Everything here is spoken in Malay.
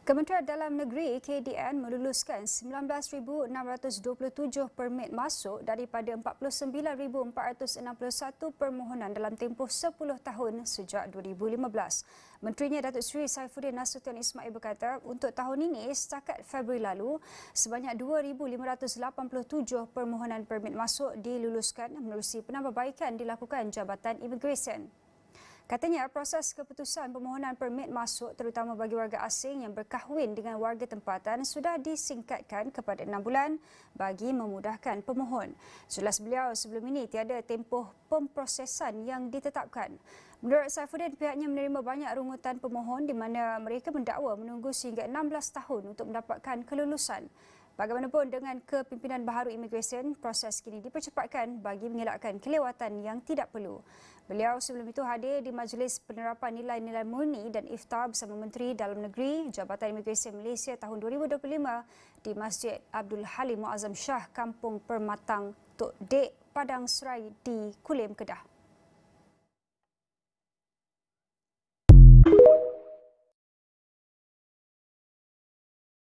Kementerian Dalam Negeri KDN meluluskan 19,627 permit masuk daripada 49,461 permohonan dalam tempoh 10 tahun sejak 2015. Menterinya Datuk Seri Saifuddin Nasution Ismail berkata, untuk tahun ini setakat Februari lalu, sebanyak 2,587 permohonan permit masuk diluluskan menerusi penambahbaikan dilakukan Jabatan Imigresen. Katanya, proses keputusan permohonan permit masuk terutama bagi warga asing yang berkahwin dengan warga tempatan sudah disingkatkan kepada 6 bulan bagi memudahkan pemohon. Jelas beliau, sebelum ini tiada tempoh pemprosesan yang ditetapkan. Menurut Saifuddin, pihaknya menerima banyak rungutan pemohon di mana mereka mendakwa menunggu sehingga 16 tahun untuk mendapatkan kelulusan. Bagaimanapun, dengan kepimpinan baharu imigresen, proses kini dipercepatkan bagi mengelakkan kelewatan yang tidak perlu. Beliau sebelum itu hadir di Majlis Penerapan Nilai-Nilai Murni dan Iftar bersama Menteri Dalam Negeri Jabatan Imigresen Malaysia tahun 2025 di Masjid Abdul Halim Muazzam Shah, Kampung Permatang Tok Dek, Padang Serai di Kulim, Kedah.